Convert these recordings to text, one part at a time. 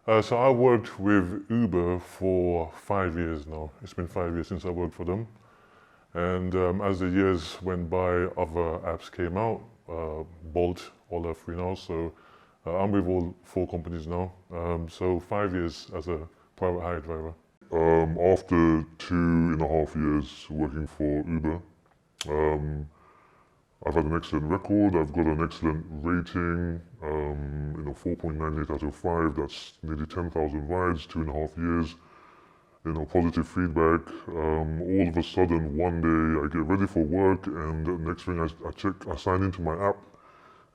So I worked with Uber for 5 years now. It's been 5 years since I worked for them. And as the years went by, other apps came out. Bolt, all are free now. So I'm with all four companies now. So 5 years as a private hire driver. After 2.5 years working for Uber, um, I've had an excellent record. I've got an excellent rating. 4.98 out of 5. That's nearly 10,000 rides, 2.5 years. Positive feedback. All of a sudden, one day I get ready for work, and the next thing I sign into my app,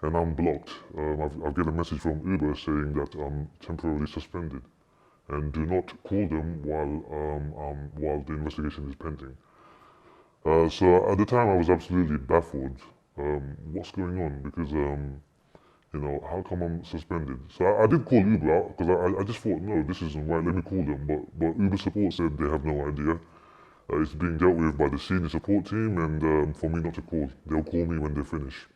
and I'm blocked. I've get a message from Uber saying that I'm temporarily suspended, and do not call them while the investigation is pending. So at the time, I was absolutely baffled. What's going on? Because how come I'm suspended? So I did call Uber because I just thought, no, this isn't right. Let me call them. But Uber support said they have no idea. It's being dealt with by the senior support team, and for me not to call. They'll call me when they finish.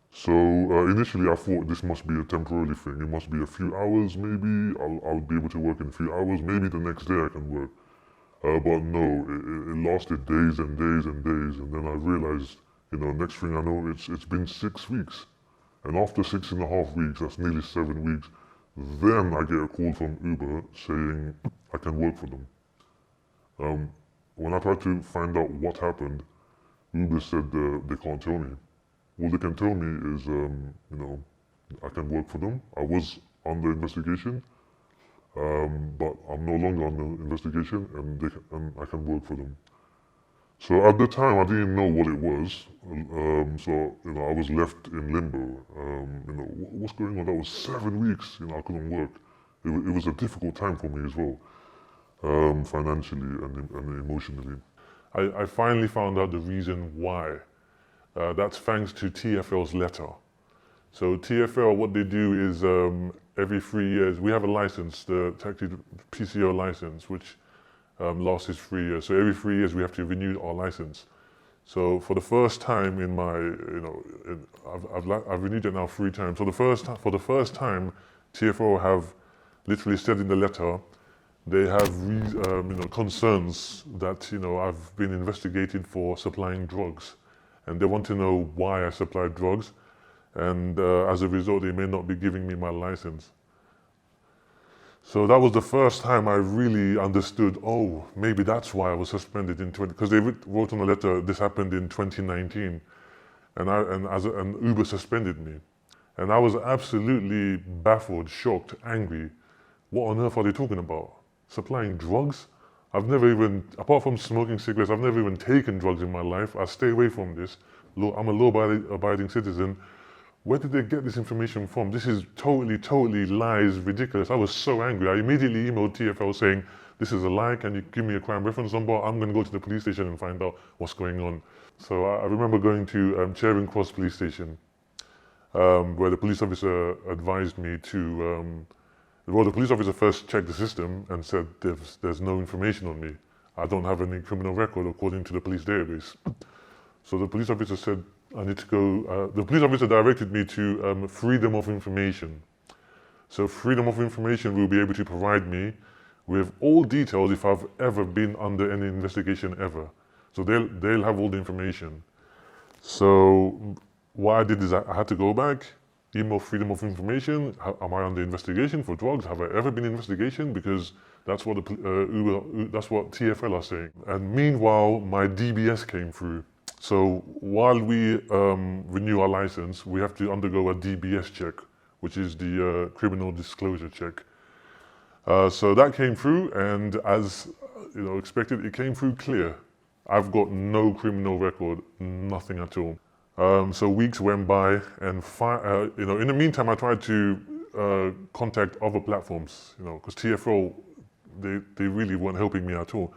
So initially I thought this must be a temporary thing. It must be a few hours maybe. I'll be able to work in a few hours. Maybe the next day I can work. But no, it lasted days and days and days, and then I realized, next thing I know, it's been 6 weeks, and after 6.5 weeks, that's nearly 7 weeks. Then I get a call from Uber saying I can work for them. When I tried to find out what happened, Uber said they can't tell me. All they can tell me is, I can work for them. I was under investigation. But I'm no longer under investigation, and I can work for them. So at the time, I didn't know what it was. So I was left in limbo. What's going on? That was 7 weeks. I couldn't work. It was a difficult time for me as well, financially and emotionally. I finally found out the reason why. That's thanks to TfL's letter. So TfL, what they do is every 3 years, we have a license, the taxi PCO license, which lasts 3 years. So every 3 years we have to renew our license. So for the first time in my, I've renewed it now 3 times. So for the first time, TfL have literally said in the letter, they have concerns that I've been investigated for supplying drugs, and they want to know why I supplied drugs. And as a result, they may not be giving me my license. So that was the first time I really understood, oh, maybe that's why I was suspended in because they wrote on the letter, this happened in 2019, and Uber suspended me. And I was absolutely baffled, shocked, angry. What on earth are they talking about? Supplying drugs? I've never even, apart from smoking cigarettes, I've never even taken drugs in my life. I stay away from this. I'm a law-abiding citizen. Where did they get this information from? This is totally lies, ridiculous. I was so angry. I immediately emailed TfL saying, this is a lie, can you give me a crime reference number? I'm going to go to the police station and find out what's going on. So I remember going to Charing Cross police station, where the police officer advised me to, the police officer first checked the system and said there's no information on me. I don't have any criminal record according to the police database. So the police officer said, I need to go, the police officer directed me to Freedom of Information. So Freedom of Information will be able to provide me with all details if I've ever been under any investigation ever. So they'll have all the information. So what I did is I had to go back, email Freedom of Information. Am I under investigation for drugs? Have I ever been in investigation? Because that's what that's what TfL are saying. And meanwhile, my DBS came through. So while we renew our license, we have to undergo a DBS check, which is the criminal disclosure check. So that came through, and as expected, it came through clear. I've got no criminal record, nothing at all. So weeks went by, and in the meantime, I tried to contact other platforms, because TfL, they really weren't helping me at all.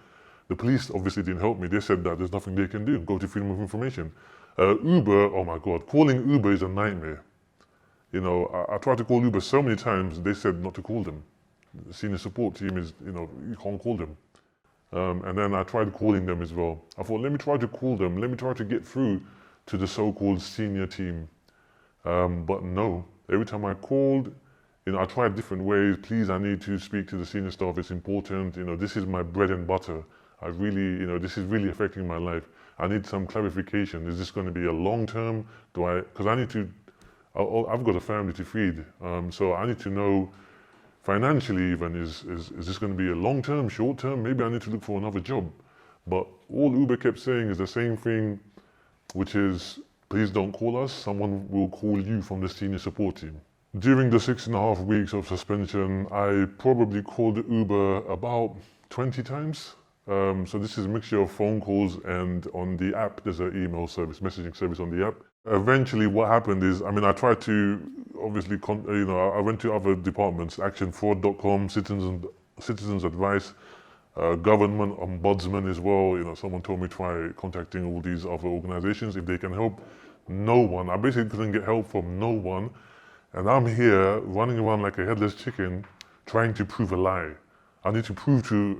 The police obviously didn't help me. They said that there's nothing they can do. Go to Freedom of Information. Uber, oh my God, calling Uber is a nightmare. I tried to call Uber so many times. They said not to call them. The senior support team is, you can't call them. And then I tried calling them as well. I thought, let me try to call them. Let me try to get through to the so-called senior team. But no, every time I called, I tried different ways. Please, I need to speak to the senior staff. It's important. This is my bread and butter. I really, this is really affecting my life. I need some clarification. Is this going to be a long term? Because I need to, I've got a family to feed. So I need to know financially even, is this going to be a long term, short term? Maybe I need to look for another job. But all Uber kept saying is the same thing, which is, please don't call us. Someone will call you from the senior support team. During the 6.5 weeks of suspension, I probably called Uber about 20 times. So this is a mixture of phone calls, and on the app, there's an email service, messaging service on the app. Eventually, what happened is, I tried to, obviously, I went to other departments, actionfraud.com, citizens advice, government ombudsman as well. Someone told me try contacting all these other organizations if they can help. No one. I basically couldn't get help from no one. And I'm here running around like a headless chicken trying to prove a lie. I need to prove to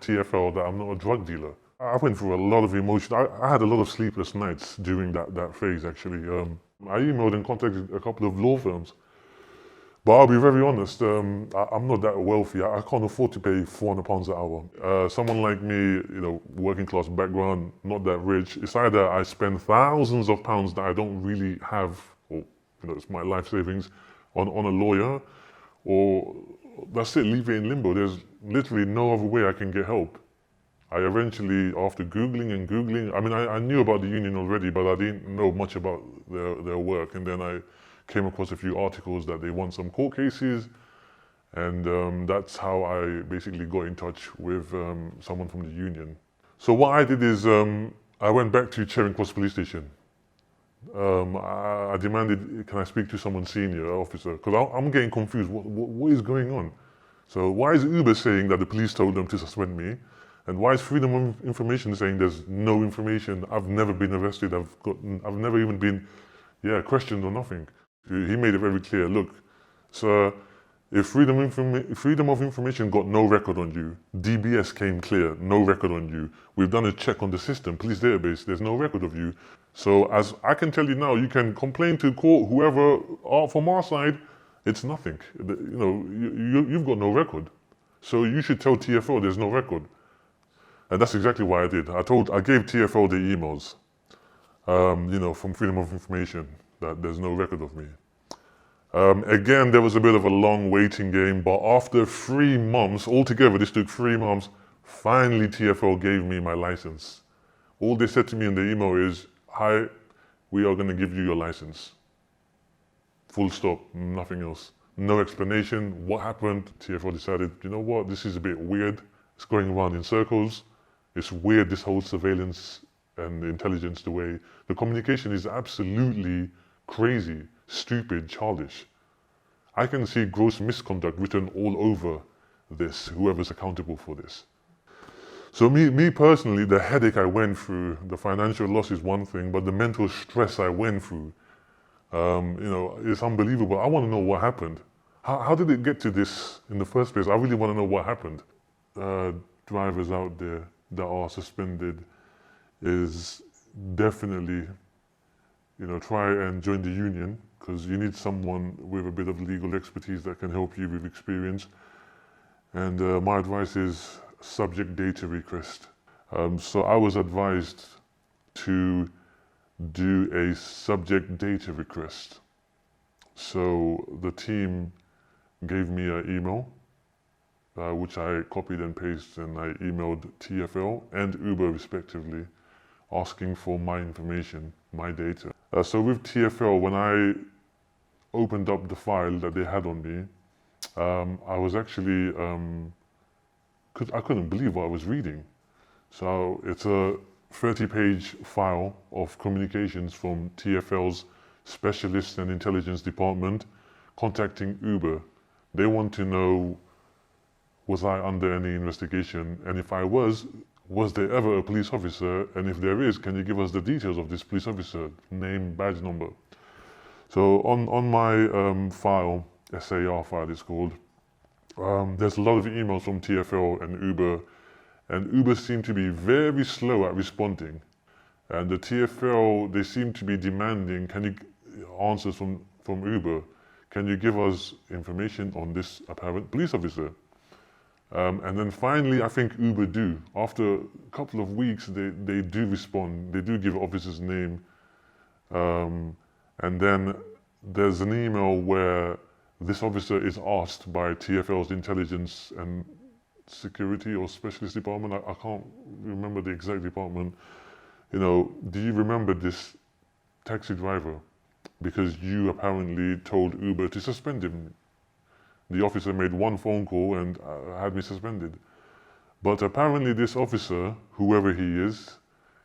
TfL that I'm not a drug dealer. I went through a lot of emotion. I had a lot of sleepless nights during that phase, actually. I emailed and contacted a couple of law firms. But I'll be very honest, I'm not that wealthy. I can't afford to pay £400 an hour. Someone like me, working class background, not that rich, it's either I spend thousands of pounds that I don't really have, or it's my life savings, on a lawyer, or that's it, leave it in limbo. There's literally no other way I can get help. I eventually, after Googling and Googling, I knew about the union already, but I didn't know much about their work. And then I came across a few articles that they won some court cases, and that's how I basically got in touch with someone from the union. So what I did is I went back to Charing Cross Police Station. I demanded, can I speak to someone senior, officer? Because I'm getting confused. What is going on? So why is Uber saying that the police told them to suspend me? And why is Freedom of Information saying there's no information? I've never been arrested. I've never even been, questioned or nothing. He made it very clear. Look, sir, if Freedom of Information got no record on you, DBS came clear, no record on you. We've done a check on the system, police database. There's no record of you. So as I can tell you now, you can complain to court, whoever, from our side, it's nothing. You've got no record. So you should tell TfL there's no record. And that's exactly what I did. I gave TfL the emails, from Freedom of Information, that there's no record of me. Again, there was a bit of a long waiting game, but after 3 months, altogether this took 3 months, finally TfL gave me my license. All they said to me in the email is, hi, we are going to give you your license. Full stop, nothing else. No explanation, what happened. TfL decided, you know what, this is a bit weird. It's going around in circles. It's weird, this whole surveillance and intelligence, the way the communication is absolutely crazy, stupid, childish. I can see gross misconduct written all over this, whoever's accountable for this. So me personally, the headache I went through, the financial loss is one thing, but the mental stress I went through, it's unbelievable. I want to know what happened. How did it get to this in the first place? I really want to know what happened. Drivers out there that are suspended is definitely, try and join the union, because you need someone with a bit of legal expertise that can help you with experience. And my advice is subject data request. So I was advised to do a subject data request. So the team gave me an email, which I copied and pasted, and I emailed TfL and Uber respectively, asking for my information, my data. So with TfL, when I opened up the file that they had on me, I was actually, I couldn't believe what I was reading. So it's a 30-page file of communications from TfL's Specialist and Intelligence Department contacting Uber. They want to know, was I under any investigation? And if I was there ever a police officer? And if there is, can you give us the details of this police officer? Name, badge number. So on my file, SAR file it's called, there's a lot of emails from TfL and Uber seem to be very slow at responding. And the TfL, they seem to be demanding, answers from Uber. Can you give us information on this apparent police officer? And then finally, I think Uber do. After a couple of weeks, they do respond. They do give officer's name. And then there's an email where this officer is asked by TfL's intelligence and security or specialist department. I can't remember the exact department. You know, do you remember this taxi driver? Because you apparently told Uber to suspend him. The officer made one phone call and had me suspended. But apparently this officer, whoever he is,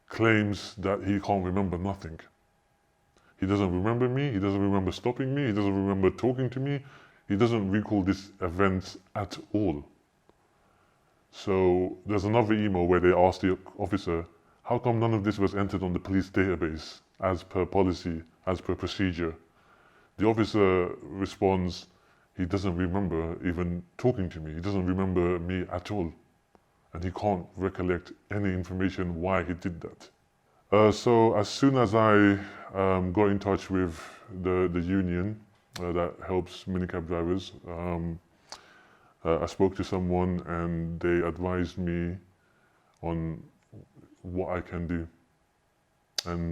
claims that he can't remember nothing. He doesn't remember me, he doesn't remember stopping me, he doesn't remember talking to me, he doesn't recall this event at all. So there's another email where they ask the officer, how come none of this was entered on the police database as per policy, as per procedure? The officer responds, he doesn't remember even talking to me. He doesn't remember me at all. And he can't recollect any information why he did that. So as soon as I got in touch with the union that helps minicab drivers, I spoke to someone and they advised me on what I can do. And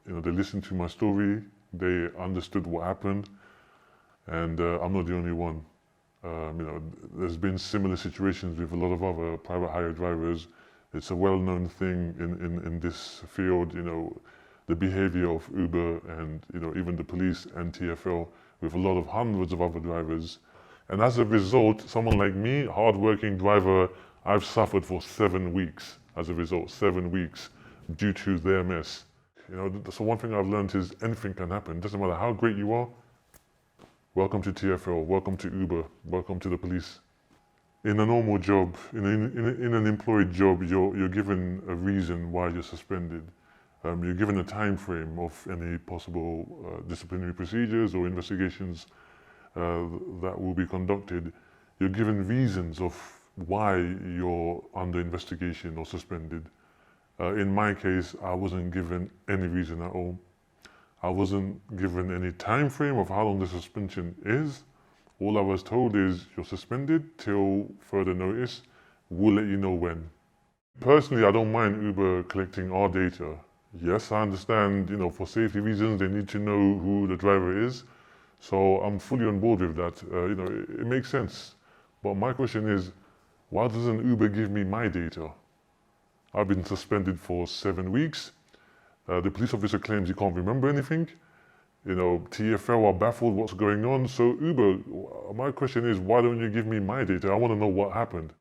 you know, they listened to my story, they understood what happened, and I'm not the only one. You know, there's been similar situations with a lot of other private hire drivers. It's a well-known thing in this field, you know, the behavior of Uber and, you know, even the police and TfL with a lot of hundreds of other drivers. And as a result, someone like me, hard-working driver, I've suffered for 7 weeks as a result, 7 weeks due to their mess. You know, so one thing I've learned is anything can happen. It doesn't matter how great you are. Welcome to TfL, welcome to Uber, welcome to the police. In a normal job, in an employed job, you're given a reason why you're suspended. You're given a time frame of any possible disciplinary procedures or investigations that will be conducted. You're given reasons of why you're under investigation or suspended. In my case, I wasn't given any reason at all. I wasn't given any time frame of how long the suspension is. All I was told is you're suspended till further notice. We'll let you know when. Personally, I don't mind Uber collecting our data. Yes, I understand, you know, for safety reasons, they need to know who the driver is. So I'm fully on board with that. You know, it makes sense. But my question is, why doesn't Uber give me my data? I've been suspended for 7 weeks. The police officer claims he can't remember anything. You know, TfL are baffled what's going on. So Uber, my question is, why don't you give me my data? I want to know what happened.